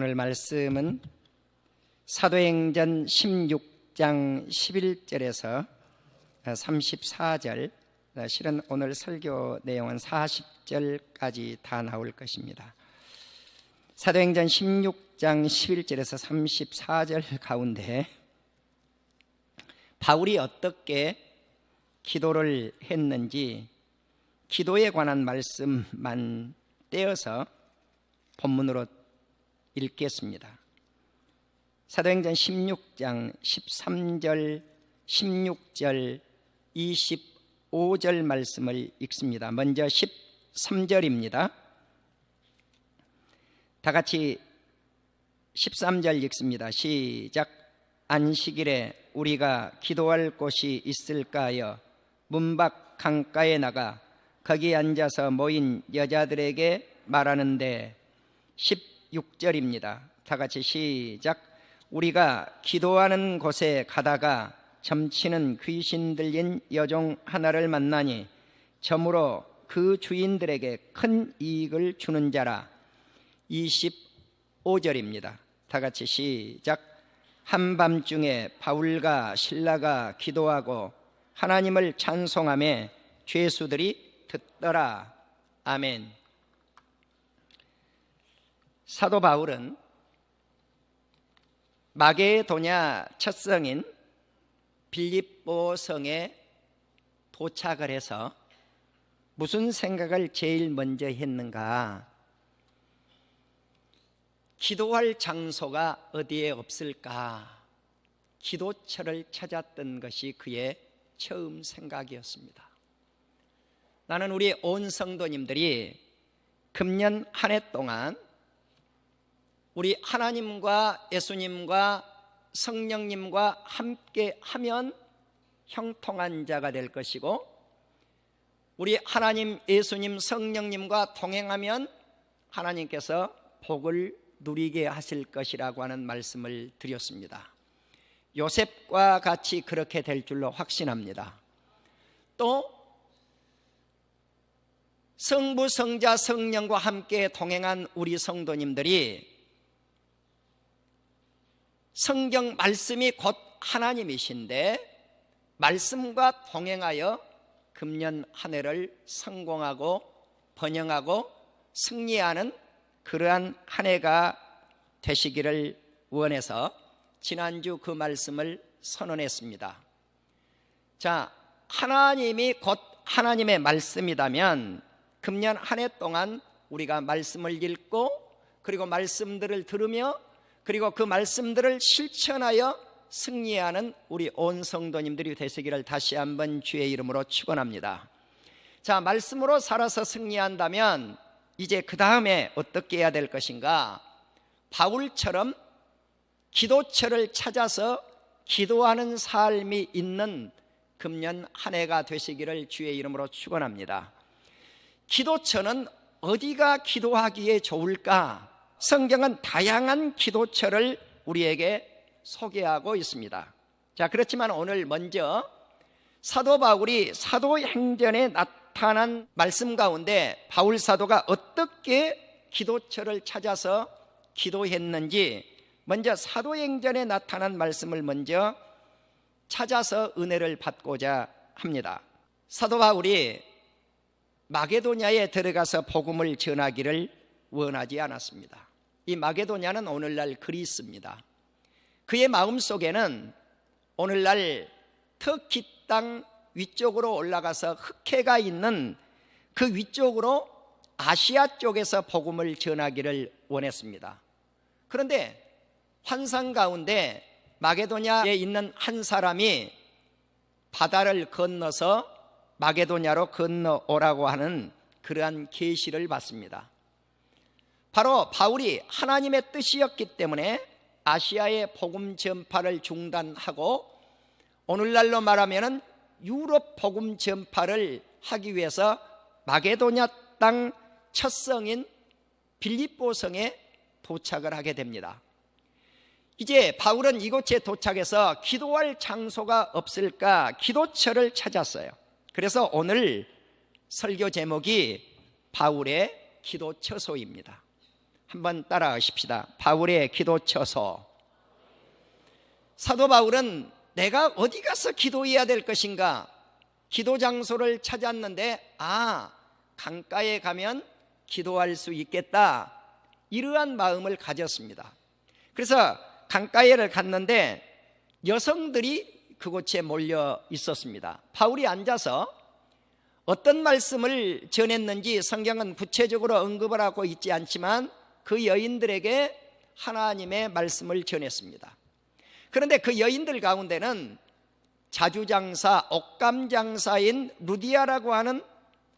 오늘 말씀은 사도행전 16장 11절에서 34절, 실은 오늘 설교 내용은 40절까지 다 나올 것입니다. 사도행전 16장 11절에서 34절 가운데 바울이 어떻게 기도를 했는지 기도에 관한 말씀만 떼어서 본문으로 읽겠습니다. 사도행전 16장 13절, 16절, 25절 말씀을 읽습니다. 먼저 13절입니다. 다 같이 13절 읽습니다. 시작. 안식일에 우리가 기도할 곳이 있을까 하여 문밖 강가에 나가 거기 앉아서 모인 여자들에게 말하는데 16절입니다. 다 같이 시작. 우리가 기도하는 곳에 가다가 점치는 귀신 들린 여종 하나를 만나니 점으로 그 주인들에게 큰 이익을 주는 자라. 25절입니다. 다 같이 시작. 한밤중에 바울과 실라가 기도하고 하나님을 찬송하며 죄수들이 듣더라. 아멘. 사도 바울은 마게도냐 첫 성인 빌립보 성에 도착을 해서 무슨 생각을 제일 먼저 했는가? 기도할 장소가 어디에 없을까? 기도처를 찾았던 것이 그의 처음 생각이었습니다. 나는 우리 온 성도님들이 금년 한 해 동안 우리 하나님과 예수님과 성령님과 함께 하면 형통한 자가 될 것이고, 우리 하나님, 예수님, 성령님과 동행하면 하나님께서 복을 누리게 하실 것이라고 하는 말씀을 드렸습니다. 요셉과 같이 그렇게 될 줄로 확신합니다. 또 성부, 성자, 성령과 함께 동행한 우리 성도님들이 성경 말씀이 곧 하나님이신데 말씀과 동행하여 금년 한 해를 성공하고 번영하고 승리하는 그러한 한 해가 되시기를 원해서 지난주 그 말씀을 선언했습니다. 자, 하나님이 곧 하나님의 말씀이라면 금년 한 해 동안 우리가 말씀을 읽고 그리고 말씀들을 들으며 그리고 그 말씀들을 실천하여 승리하는 우리 온 성도님들이 되시기를 다시 한번 주의 이름으로 축원합니다. 자, 말씀으로 살아서 승리한다면 이제 그 다음에 어떻게 해야 될 것인가? 바울처럼 기도처를 찾아서 기도하는 삶이 있는 금년 한 해가 되시기를 주의 이름으로 축원합니다. 기도처는 어디가 기도하기에 좋을까? 성경은 다양한 기도처를 우리에게 소개하고 있습니다. 자, 그렇지만 오늘 먼저 사도 바울이 사도행전에 나타난 말씀 가운데 바울 사도가 어떻게 기도처를 찾아서 기도했는지 먼저 사도행전에 나타난 말씀을 먼저 찾아서 은혜를 받고자 합니다. 사도 바울이 마게도냐에 들어가서 복음을 전하기를 원하지 않았습니다. 이 마게도냐는 오늘날 그리스입니다. 그의 마음속에는 오늘날 터키 땅 위쪽으로 올라가서 흑해가 있는 그 위쪽으로 아시아 쪽에서 복음을 전하기를 원했습니다. 그런데 환상 가운데 마게도냐에 있는 한 사람이 바다를 건너서 마게도냐로 건너오라고 하는 그러한 계시를 받습니다. 바로 바울이 하나님의 뜻이었기 때문에 아시아의 복음 전파를 중단하고 오늘날로 말하면 유럽 복음 전파를 하기 위해서 마게도냐 땅 첫 성인 빌립보 성에 도착을 하게 됩니다. 이제 바울은 이곳에 도착해서 기도할 장소가 없을까 기도처를 찾았어요. 그래서 오늘 설교 제목이 바울의 기도처소입니다. 한번 따라하십시다. 바울의 기도처소. 사도 바울은 내가 어디 가서 기도해야 될 것인가, 기도 장소를 찾았는데 강가에 가면 기도할 수 있겠다, 이러한 마음을 가졌습니다. 그래서 강가에를 갔는데 여성들이 그곳에 몰려 있었습니다. 바울이 앉아서 어떤 말씀을 전했는지 성경은 구체적으로 언급을 하고 있지 않지만 그 여인들에게 하나님의 말씀을 전했습니다. 그런데 그 여인들 가운데는 자주장사, 옷감장사인 루디아라고 하는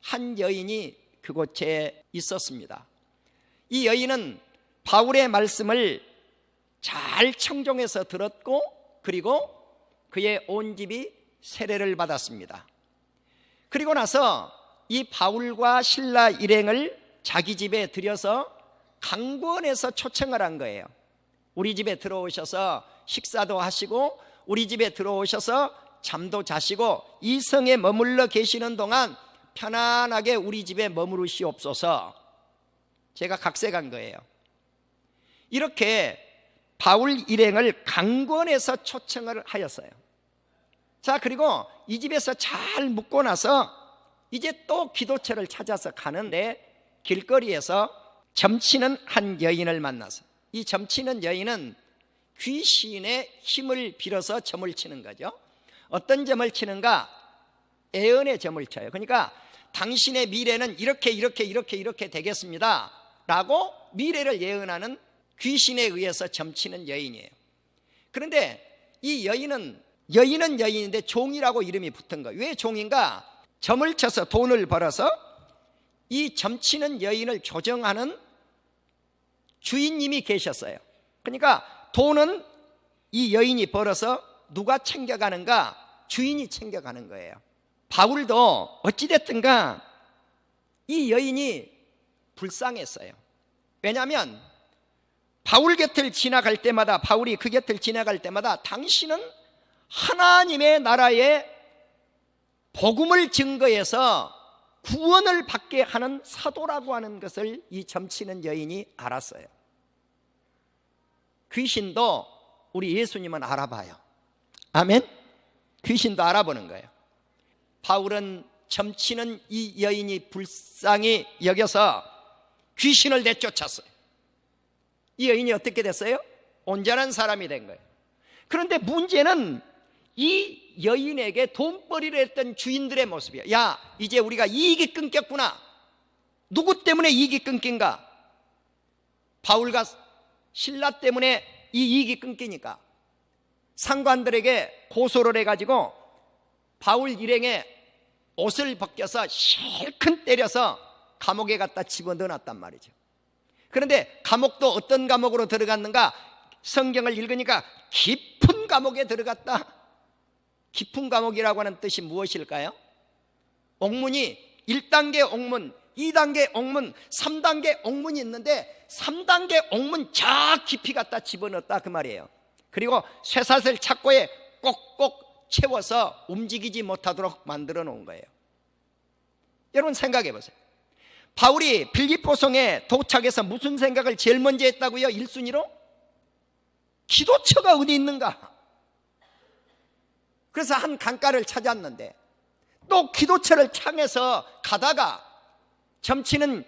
한 여인이 그곳에 있었습니다. 이 여인은 바울의 말씀을 잘 청종해서 들었고, 그리고 그의 온 집이 세례를 받았습니다. 그리고 나서 이 바울과 실라 일행을 자기 집에 들여서 강권해서 초청을 한 거예요. 우리 집에 들어오셔서 식사도 하시고, 우리 집에 들어오셔서 잠도 자시고, 이 성에 머물러 계시는 동안 편안하게 우리 집에 머무르시옵소서. 제가 각색한 거예요. 이렇게 바울 일행을 강권해서 초청을 하였어요. 자, 그리고 이 집에서 잘 묵고 나서 이제 또 기도처를 찾아서 가는데 길거리에서 점치는 한 여인을 만나서, 이 점치는 여인은 귀신의 힘을 빌어서 점을 치는 거죠. 어떤 점을 치는가? 예언의 점을 쳐요. 그러니까 당신의 미래는 이렇게 되겠습니다 라고 미래를 예언하는, 귀신에 의해서 점치는 여인이에요. 그런데 이 여인은 여인인데 종이라고 이름이 붙은 거예요. 왜 종인가? 점을 쳐서 돈을 벌어서 이 점치는 여인을 조정하는 주인님이 계셨어요. 그러니까 돈은 이 여인이 벌어서 누가 챙겨가는가? 주인이 챙겨가는 거예요. 바울도 어찌됐든가 이 여인이 불쌍했어요. 왜냐하면 바울 곁을 지나갈 때마다, 바울이 그 곁을 지나갈 때마다 당신은 하나님의 나라의 복음을 증거해서 구원을 받게 하는 사도라고 하는 것을 이 점치는 여인이 알았어요. 귀신도 우리 예수님은 알아봐요. 아멘? 귀신도 알아보는 거예요. 바울은 점치는 이 여인이 불쌍히 여겨서 귀신을 내쫓았어요. 이 여인이 어떻게 됐어요? 온전한 사람이 된 거예요. 그런데 문제는 이 여인에게 돈벌이를 했던 주인들의 모습이에요. 야, 이제 우리가 이익이 끊겼구나. 누구 때문에 이익이 끊긴가? 바울과 실라 때문에 이 이익이 끊기니까 상관들에게 고소를 해가지고 바울 일행의 옷을 벗겨서 실컷 때려서 감옥에 갖다 집어넣어놨단 말이죠. 그런데 감옥도 어떤 감옥으로 들어갔는가? 성경을 읽으니까 깊은 감옥에 들어갔다. 깊은 감옥이라고 하는 뜻이 무엇일까요? 옥문이 1단계 옥문, 2단계 옥문, 3단계 옥문이 있는데 3단계 옥문 저 깊이 갖다 집어넣었다, 그 말이에요. 그리고 쇠사슬 착고에 꼭꼭 채워서 움직이지 못하도록 만들어 놓은 거예요. 여러분 생각해 보세요. 바울이 빌립보성에 도착해서 무슨 생각을 제일 먼저 했다고요? 1순위로? 기도처가 어디 있는가? 그래서 한 강가를 찾았는데 또 기도처를 향해서 가다가 점치는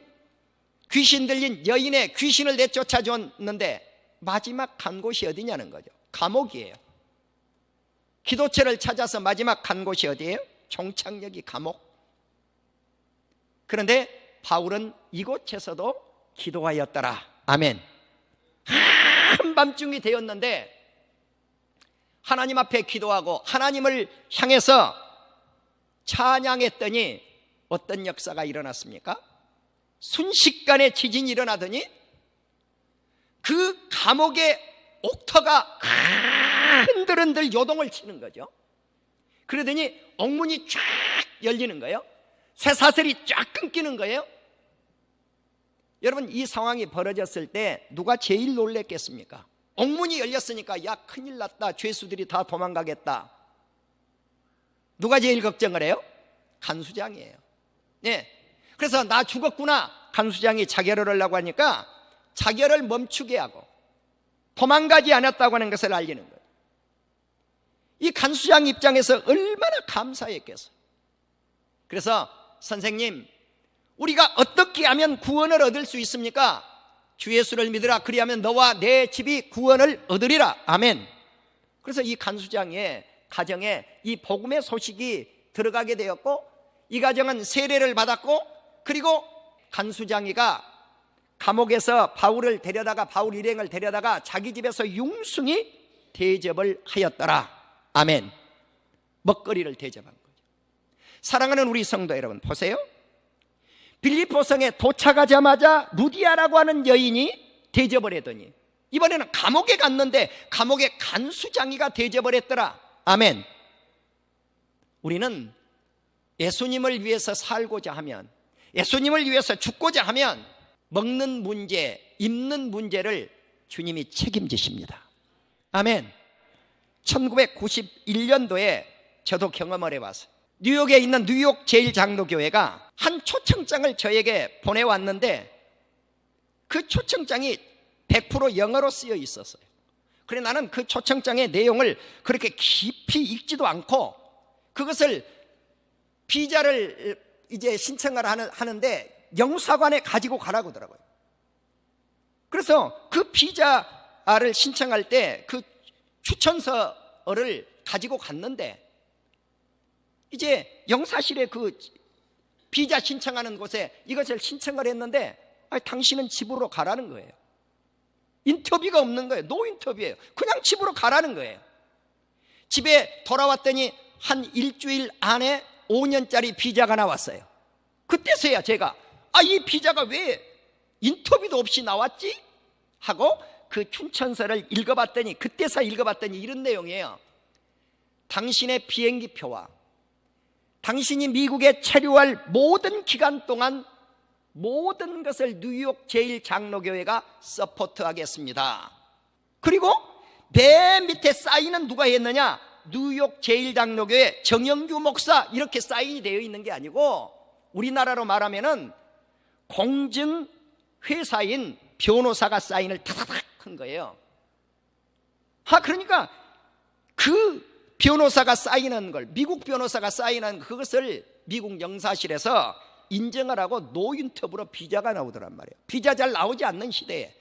귀신 들린 여인의 귀신을 내쫓아 줬는데 마지막 간 곳이 어디냐는 거죠. 감옥이에요. 기도처를 찾아서 마지막 간 곳이 어디예요? 종착역이 감옥. 그런데 바울은 이곳에서도 기도하였더라. 아멘. 한밤중이 되었는데 하나님 앞에 기도하고 하나님을 향해서 찬양했더니 어떤 역사가 일어났습니까? 순식간에 지진이 일어나더니 그 감옥의 옥터가 흔들흔들 요동을 치는 거죠. 그러더니 옥문이 쫙 열리는 거예요. 쇠사슬이 쫙 끊기는 거예요. 여러분, 이 상황이 벌어졌을 때 누가 제일 놀랬겠습니까? 옥문이 열렸으니까 야, 큰일 났다, 죄수들이 다 도망가겠다. 누가 제일 걱정을 해요? 간수장이에요. 네. 그래서 나 죽었구나. 간수장이 자결을 하려고 하니까 자결을 멈추게 하고 도망가지 않았다고 하는 것을 알리는 거예요. 이 간수장 입장에서 얼마나 감사했겠어요. 그래서 선생님, 우리가 어떻게 하면 구원을 얻을 수 있습니까? 주 예수를 믿으라. 그리하면 너와 내 집이 구원을 얻으리라. 아멘. 그래서 이 간수장의 가정에 이 복음의 소식이 들어가게 되었고, 이 가정은 세례를 받았고, 그리고 간수장이가 감옥에서 바울 일행을 데려다가 자기 집에서 융숭이 대접을 하였더라. 아멘. 먹거리를 대접한 거죠. 사랑하는 우리 성도 여러분, 보세요. 빌립보성에 도착하자마자 루디아라고 하는 여인이 대접을 했더니 이번에는 감옥에 갔는데 감옥의 간수장이가 대접을 했더라. 아멘. 우리는 예수님을 위해서 살고자 하면, 예수님을 위해서 죽고자 하면 먹는 문제, 입는 문제를 주님이 책임지십니다. 아멘. 1991년도에 저도 경험을 해봤어요. 뉴욕에 있는 뉴욕 제1장로교회가 한 초청장을 저에게 보내왔는데 그 초청장이 100% 영어로 쓰여 있었어요. 그래 나는 그 초청장의 내용을 그렇게 깊이 읽지도 않고 그것을 비자를 이제 신청을 하는데 영사관에 가지고 가라고 하더라고요. 그래서 그 비자를 신청할 때 그 추천서를 가지고 갔는데 이제 영사실에 그 비자 신청하는 곳에 이것을 신청을 했는데 당신은 집으로 가라는 거예요. 인터뷰가 없는 거예요. 노 인터뷰예요. 그냥 집으로 가라는 거예요. 집에 돌아왔더니 한 일주일 안에 5년짜리 비자가 나왔어요. 그때서야 제가 이 비자가 왜 인터뷰도 없이 나왔지? 하고 그 추천서를 읽어봤더니 그때서 읽어봤더니 이런 내용이에요. 당신의 비행기표와 당신이 미국에 체류할 모든 기간 동안 모든 것을 뉴욕 제1장로교회가 서포트하겠습니다. 그리고 맨 밑에 사인은 누가 했느냐? 뉴욕 제1장로교회 정영규 목사, 이렇게 사인이 되어 있는 게 아니고 우리나라로 말하면은 공증회사인 변호사가 사인을 타다닥 한 거예요. 그러니까 그 변호사가 사인한 걸, 미국 변호사가 사인한 그것을 미국 영사실에서 인정을 하고 노인터뷰로 비자가 나오더란 말이에요. 비자 잘 나오지 않는 시대에.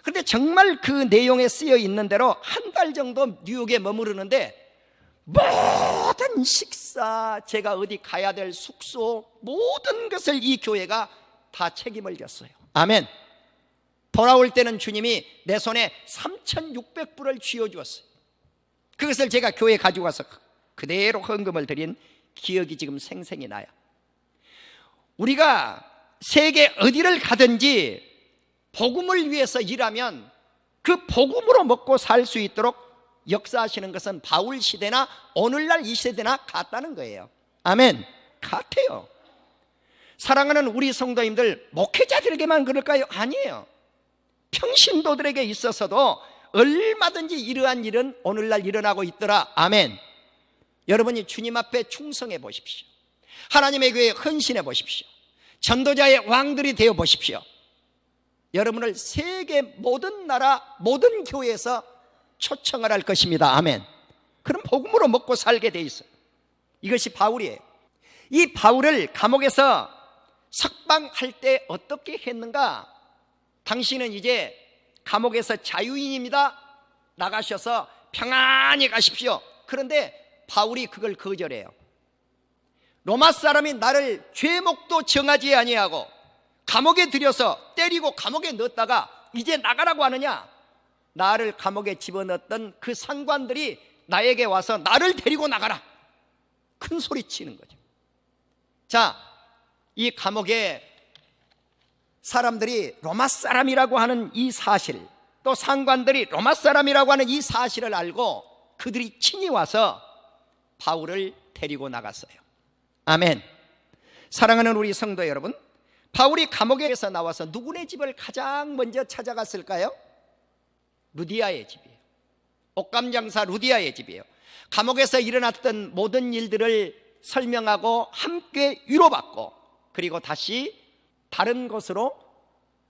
그런데 정말 그 내용에 쓰여 있는 대로 한 달 정도 뉴욕에 머무르는데 모든 식사, 제가 어디 가야 될 숙소, 모든 것을 이 교회가 다 책임을 졌어요. 아멘. 돌아올 때는 주님이 내 손에 3,600불을 쥐어주었어요. 그것을 제가 교회에 가지고 와서 그대로 헌금을 드린 기억이 지금 생생히 나요. 우리가 세계 어디를 가든지 복음을 위해서 일하면 그 복음으로 먹고 살 수 있도록 역사하시는 것은 바울 시대나 오늘날 이 시대나 같다는 거예요. 아멘. 같아요. 사랑하는 우리 성도님들, 목회자들에게만 그럴까요? 아니에요. 평신도들에게 있어서도 얼마든지 이러한 일은 오늘날 일어나고 있더라. 아멘. 여러분이 주님 앞에 충성해 보십시오. 하나님의 교회에 헌신해 보십시오. 전도자의 왕들이 되어 보십시오. 여러분을 세계 모든 나라 모든 교회에서 초청을 할 것입니다. 아멘. 그럼 복음으로 먹고 살게 돼 있어요. 이것이 바울이에요. 이 바울을 감옥에서 석방할 때 어떻게 했는가? 당신은 이제 감옥에서 자유인입니다. 나가셔서 평안히 가십시오. 그런데 바울이 그걸 거절해요. 로마 사람이 나를 죄목도 정하지 아니하고 감옥에 들여서 때리고 감옥에 넣었다가 이제 나가라고 하느냐? 나를 감옥에 집어넣었던 그 상관들이 나에게 와서 나를 데리고 나가라, 큰 소리 치는 거죠. 자, 이 감옥에 사람들이 로마 사람이라고 하는 이 사실, 또 상관들이 로마 사람이라고 하는 이 사실을 알고 그들이 친히 와서 바울을 데리고 나갔어요. 아멘. 사랑하는 우리 성도 여러분, 바울이 감옥에서 나와서 누구네 집을 가장 먼저 찾아갔을까요? 루디아의 집이에요. 옥감장사 루디아의 집이에요. 감옥에서 일어났던 모든 일들을 설명하고 함께 위로받고 그리고 다시 다른 곳으로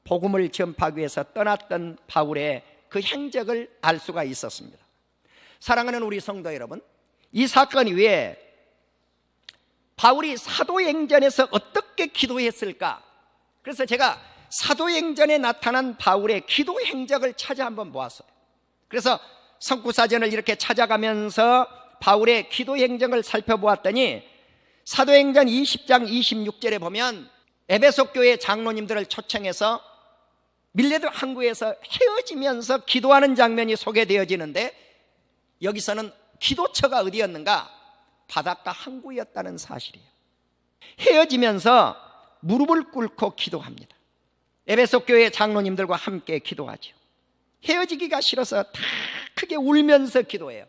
복음을 전파하기 위해서 떠났던 바울의 그 행적을 알 수가 있었습니다. 사랑하는 우리 성도 여러분, 이 사건 이후에 바울이 사도행전에서 어떻게 기도했을까? 그래서 제가 사도행전에 나타난 바울의 기도 행적을 찾아 한번 보았어요. 그래서 성구사전을 이렇게 찾아가면서 바울의 기도 행적을 살펴보았더니 사도행전 20장 26절에 보면 에베소 교회 장로님들을 초청해서 밀레도 항구에서 헤어지면서 기도하는 장면이 소개되어지는데, 여기서는 기도처가 어디였는가? 바닷가 항구였다는 사실이에요. 헤어지면서 무릎을 꿇고 기도합니다. 에베소 교회 장로님들과 함께 기도하죠. 헤어지기가 싫어서 다 크게 울면서 기도해요.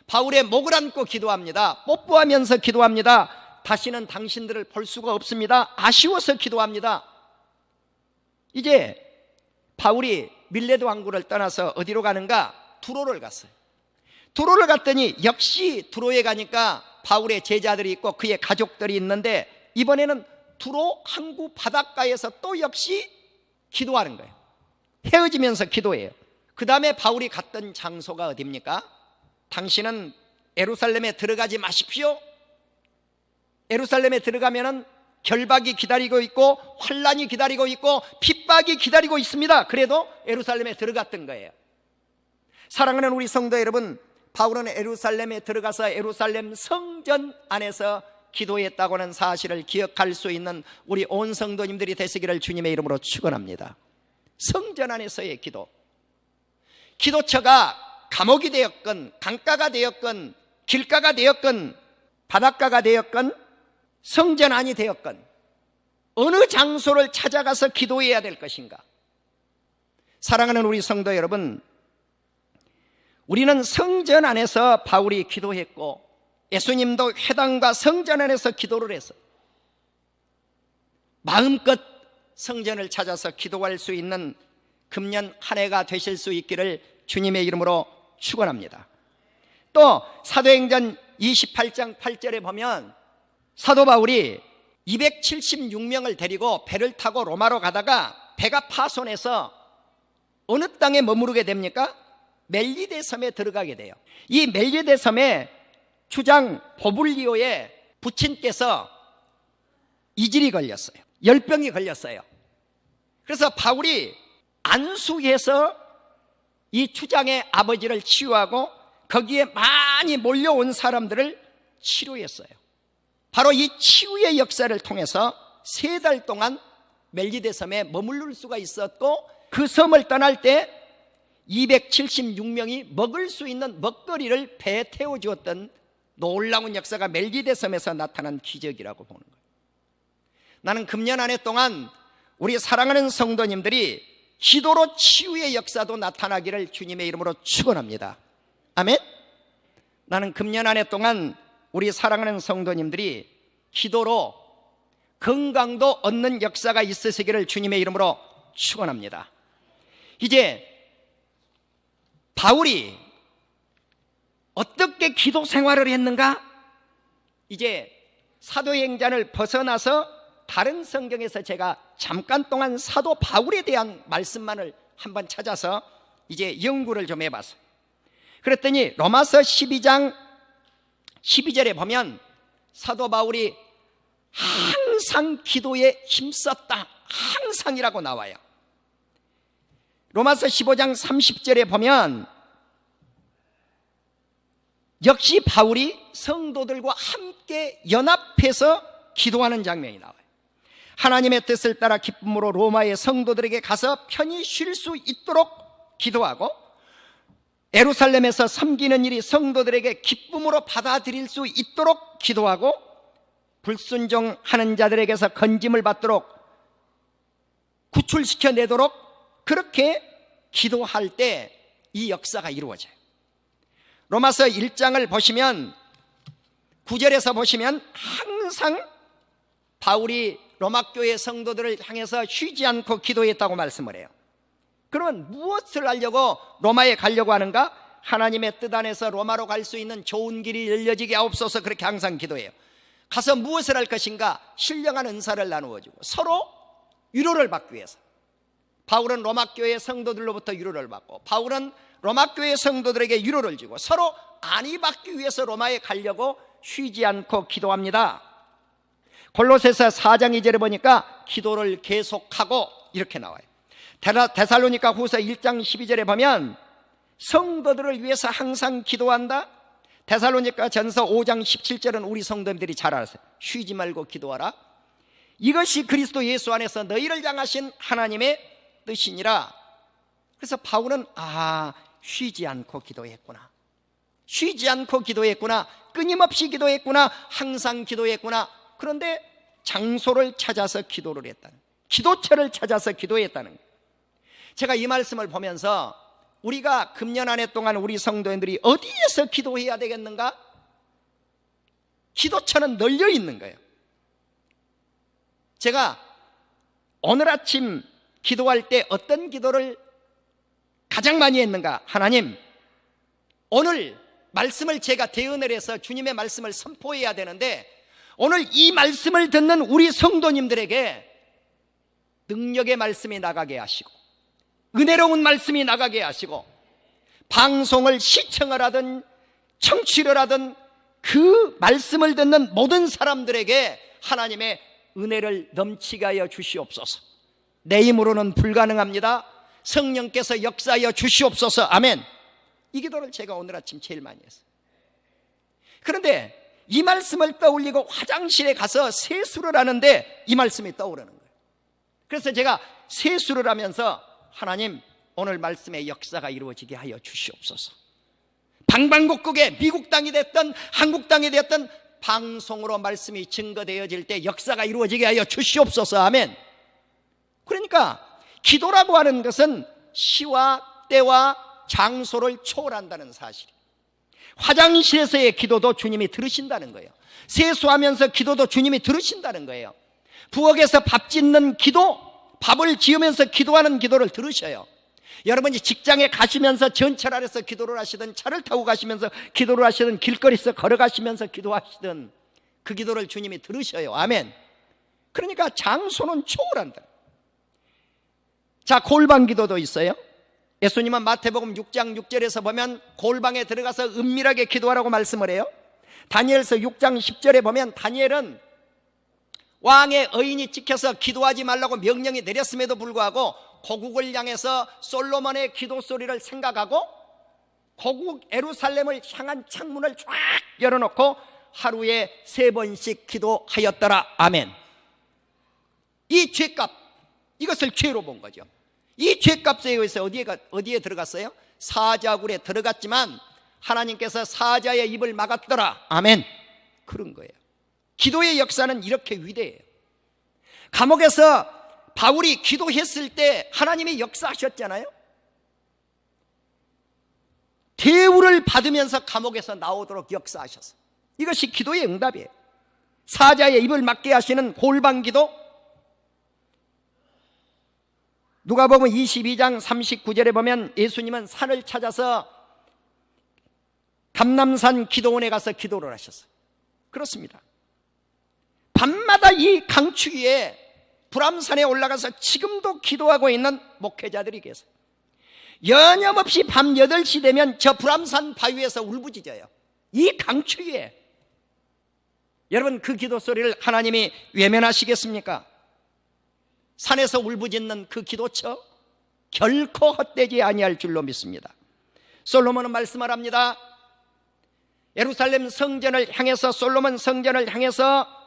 바울의 목을 안고 기도합니다. 뽀뽀하면서 기도합니다. 다시는 당신들을 볼 수가 없습니다. 아쉬워서 기도합니다. 이제 바울이 밀레도 항구를 떠나서 어디로 가는가? 두로를 갔어요. 두로를 갔더니 역시 두로에 가니까 바울의 제자들이 있고 그의 가족들이 있는데, 이번에는 두로 항구 바닷가에서 또 역시 기도하는 거예요. 헤어지면서 기도해요. 그 다음에 바울이 갔던 장소가 어디입니까? 당신은 예루살렘에 들어가지 마십시오. 예루살렘에 들어가면은 결박이 기다리고 있고 환란이 기다리고 있고 핍박이 기다리고 있습니다. 그래도 예루살렘에 들어갔던 거예요. 사랑하는 우리 성도 여러분, 바울은 예루살렘에 들어가서 예루살렘 성전 안에서 기도했다고 하는 사실을 기억할 수 있는 우리 온 성도님들이 되시기를 주님의 이름으로 축원합니다. 성전 안에서의 기도, 기도처가 감옥이 되었건 강가가 되었건 길가가 되었건 바닷가가 되었건 성전 안이 되었건 어느 장소를 찾아가서 기도해야 될 것인가? 사랑하는 우리 성도 여러분, 우리는 성전 안에서 바울이 기도했고 예수님도 회당과 성전 안에서 기도를 해서 마음껏 성전을 찾아서 기도할 수 있는 금년 한 해가 되실 수 있기를 주님의 이름으로 축원합니다. 또 사도행전 28장 8절에 보면 사도 바울이 276명을 데리고 배를 타고 로마로 가다가 배가 파손해서 어느 땅에 머무르게 됩니까? 멜리데 섬에 들어가게 돼요. 이 멜리데 섬에 주장 보블리오의 부친께서 이질이 걸렸어요. 열병이 걸렸어요. 그래서 바울이 안수해서 이 주장의 아버지를 치유하고 거기에 많이 몰려온 사람들을 치료했어요. 바로 이 치유의 역사를 통해서 3달 동안 멜리데 섬에 머무를 수가 있었고, 그 섬을 떠날 때 276명이 먹을 수 있는 먹거리를 배에 태워주었던 놀라운 역사가 멜리데 섬에서 나타난 기적이라고 보는 거예요. 나는 금년 한 해 동안 우리 사랑하는 성도님들이 기도로 치유의 역사도 나타나기를 주님의 이름으로 축원합니다. 아멘. 나는 금년 한 해 동안 우리 사랑하는 성도님들이 기도로 건강도 얻는 역사가 있으시기를 주님의 이름으로 축원합니다. 이제 바울이 어떻게 기도 생활을 했는가? 이제 사도행전을 벗어나서 다른 성경에서 제가 잠깐 동안 사도 바울에 대한 말씀만을 한번 찾아서 이제 연구를 좀 해봤어요. 그랬더니 로마서 12장 12절에 보면 사도 바울이 항상 기도에 힘썼다, 항상이라고 나와요. 로마서 15장 30절에 보면 역시 바울이 성도들과 함께 연합해서 기도하는 장면이 나와요. 하나님의 뜻을 따라 기쁨으로 로마의 성도들에게 가서 편히 쉴 수 있도록 기도하고, 예루살렘에서 섬기는 일이 성도들에게 기쁨으로 받아들일 수 있도록 기도하고, 불순종하는 자들에게서 건짐을 받도록 구출시켜내도록 그렇게 기도할 때 이 역사가 이루어져요. 로마서 1장을 보시면 9절에서 보시면 항상 바울이 로마 교회 성도들을 향해서 쉬지 않고 기도했다고 말씀을 해요. 그러면 무엇을 하려고 로마에 가려고 하는가? 하나님의 뜻 안에서 로마로 갈 수 있는 좋은 길이 열려지게 하옵소서, 그렇게 항상 기도해요. 가서 무엇을 할 것인가? 신령한 은사를 나누어주고 서로 위로를 받기 위해서, 바울은 로마교회 성도들로부터 위로를 받고 바울은 로마교회 성도들에게 위로를 주고 서로 안위 받기 위해서 로마에 가려고 쉬지 않고 기도합니다. 골로새서 4장 2절에 보니까 기도를 계속하고 이렇게 나와요. 데살로니가 후서 1장 12절에 보면 성도들을 위해서 항상 기도한다. 데살로니가 전서 5장 17절은 우리 성도님들이 잘 알았어요. 쉬지 말고 기도하라. 이것이 그리스도 예수 안에서 너희를 향하신 하나님의 뜻이니라. 그래서 바울은 쉬지 않고 기도했구나, 쉬지 않고 기도했구나, 끊임없이 기도했구나, 항상 기도했구나. 그런데 장소를 찾아서 기도를 했다는, 기도처를 찾아서 기도했다는 거예요. 제가 이 말씀을 보면서 우리가 금년 한 해 동안 우리 성도님들이 어디에서 기도해야 되겠는가? 기도처는 널려 있는 거예요. 제가 오늘 아침 기도할 때 어떤 기도를 가장 많이 했는가? 하나님, 오늘 말씀을 제가 대언을 해서 주님의 말씀을 선포해야 되는데 오늘 이 말씀을 듣는 우리 성도님들에게 능력의 말씀이 나가게 하시고 은혜로운 말씀이 나가게 하시고 방송을 시청을 하든 청취를 하든 그 말씀을 듣는 모든 사람들에게 하나님의 은혜를 넘치게 하여 주시옵소서. 내 힘으로는 불가능합니다. 성령께서 역사하여 주시옵소서. 아멘. 이 기도를 제가 오늘 아침 제일 많이 했어요. 그런데 이 말씀을 떠올리고 화장실에 가서 세수를 하는데 이 말씀이 떠오르는 거예요. 그래서 제가 세수를 하면서 하나님, 오늘 말씀의 역사가 이루어지게 하여 주시옵소서. 방방곡곡에 미국 땅이 됐든 한국 땅이 됐든 방송으로 말씀이 증거되어질 때 역사가 이루어지게 하여 주시옵소서. 아멘. 그러니까 기도라고 하는 것은 시와 때와 장소를 초월한다는 사실. 화장실에서의 기도도 주님이 들으신다는 거예요. 세수하면서 기도도 주님이 들으신다는 거예요. 부엌에서 밥 짓는 기도, 밥을 지으면서 기도하는 기도를 들으셔요. 여러분이 직장에 가시면서 전철 안에서 기도를 하시든 차를 타고 가시면서 기도를 하시든 길거리에서 걸어가시면서 기도하시든 그 기도를 주님이 들으셔요. 아멘. 그러니까 장소는 초월한다. 자, 골방 기도도 있어요. 예수님은 마태복음 6장 6절에서 보면 골방에 들어가서 은밀하게 기도하라고 말씀을 해요. 다니엘서 6장 10절에 보면 다니엘은 왕의 의인이 찍혀서 기도하지 말라고 명령이 내렸음에도 불구하고 고국을 향해서 솔로몬의 기도 소리를 생각하고 고국 예루살렘을 향한 창문을 쫙 열어놓고 하루에 3번씩 기도하였더라. 아멘. 이 죄값, 이것을 죄로 본 거죠. 이 죄값에 의해서 어디에 들어갔어요? 사자굴에 들어갔지만 하나님께서 사자의 입을 막았더라. 아멘. 그런 거예요. 기도의 역사는 이렇게 위대해요. 감옥에서 바울이 기도했을 때 하나님이 역사하셨잖아요. 대우를 받으면서 감옥에서 나오도록 역사하셨어요. 이것이 기도의 응답이에요. 사자의 입을 막게 하시는 골방 기도. 누가복음 22장 39절에 보면 예수님은 산을 찾아서 감람산 기도원에 가서 기도를 하셨어요. 그렇습니다. 밤마다 이 강추 위에 불암산에 올라가서 지금도 기도하고 있는 목회자들이 계세요. 여념없이 밤 8시 되면 저 불암산 바위에서 울부짖어요. 이 강추 위에. 여러분, 그 기도 소리를 하나님이 외면하시겠습니까? 산에서 울부짖는 그 기도처 결코 헛되지 아니할 줄로 믿습니다. 솔로몬은 말씀을 합니다. 예루살렘 성전을 향해서, 솔로몬 성전을 향해서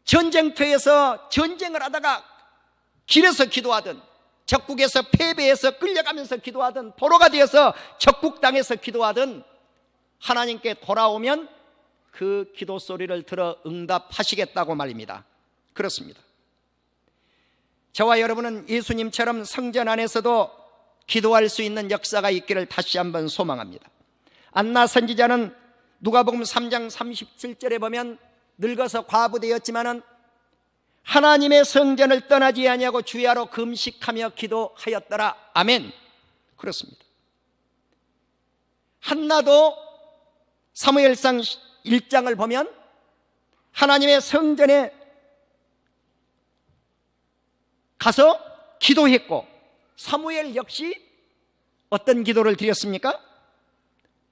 전쟁터에서 전쟁을 하다가 길에서 기도하든 적국에서 패배해서 끌려가면서 기도하든 포로가 되어서 적국 땅에서 기도하든 하나님께 돌아오면 그 기도 소리를 들어 응답하시겠다고 말입니다. 그렇습니다. 저와 여러분은 예수님처럼 성전 안에서도 기도할 수 있는 역사가 있기를 다시 한번 소망합니다. 안나 선지자는 누가복음 3장 37절에 보면 늙어서 과부되었지만은 하나님의 성전을 떠나지 아니하고 주야로 금식하며 기도하였더라. 아멘. 그렇습니다. 한나도 사무엘상 1장을 보면 하나님의 성전에 가서 기도했고 사무엘 역시 어떤 기도를 드렸습니까?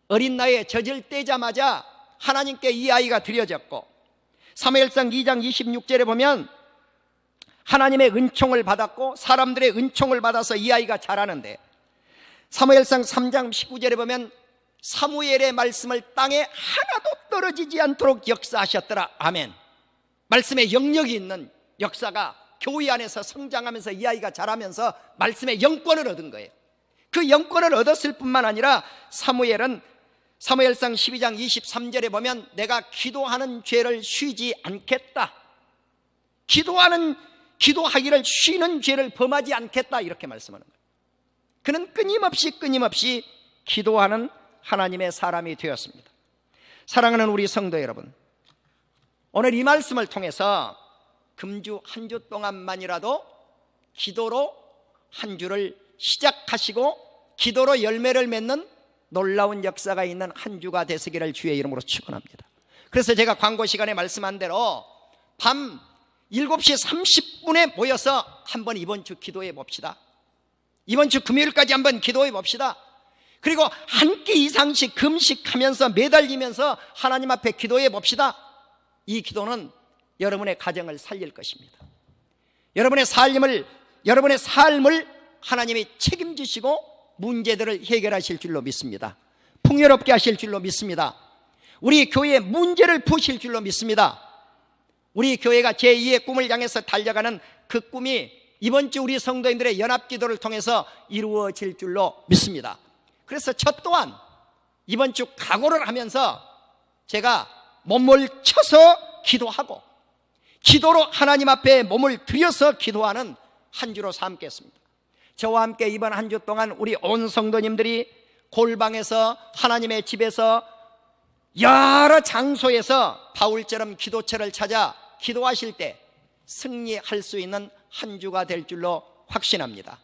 어린 나이에 젖을 떼자마자 하나님께 이 아이가 드려졌고, 사무엘상 2장 26절에 보면 하나님의 은총을 받았고 사람들의 은총을 받아서 이 아이가 자라는데, 사무엘상 3장 19절에 보면 사무엘의 말씀을 땅에 하나도 떨어지지 않도록 역사하셨더라. 아멘. 말씀의 영역이 있는 역사가 교회 안에서 성장하면서 이 아이가 자라면서 말씀의 영권을 얻은 거예요. 그 영권을 얻었을 뿐만 아니라 사무엘은 사무엘상 12장 23절에 보면 내가 기도하는 죄를 쉬지 않겠다, 기도하기를 쉬는 죄를 범하지 않겠다, 이렇게 말씀하는 거예요. 그는 끊임없이 기도하는 하나님의 사람이 되었습니다. 사랑하는 우리 성도 여러분, 오늘 이 말씀을 통해서 금주 한 주 동안만이라도 기도로 한 주를 시작하시고 기도로 열매를 맺는 놀라운 역사가 있는 한 주가 되시기를 주의 이름으로 축원합니다. 그래서 제가 광고 시간에 말씀한 대로 밤 7시 30분에 모여서 한번 이번 주 기도해 봅시다. 이번 주 금요일까지 한번 기도해 봅시다. 그리고 한 끼 이상씩 금식하면서 매달리면서 하나님 앞에 기도해 봅시다. 이 기도는 여러분의 가정을 살릴 것입니다. 여러분의 삶을 하나님이 책임지시고 문제들을 해결하실 줄로 믿습니다. 풍요롭게 하실 줄로 믿습니다. 우리 교회의 문제를 푸실 줄로 믿습니다. 우리 교회가 제2의 꿈을 향해서 달려가는 그 꿈이 이번 주 우리 성도인들의 연합기도를 통해서 이루어질 줄로 믿습니다. 그래서 저 또한 이번 주 각오를 하면서 제가 몸을 쳐서 기도하고 기도로 하나님 앞에 몸을 들여서 기도하는 한 주로 삼겠습니다. 저와 함께 이번 한 주 동안 우리 온 성도님들이 골방에서, 하나님의 집에서, 여러 장소에서 바울처럼 기도처를 찾아 기도하실 때 승리할 수 있는 한 주가 될 줄로 확신합니다.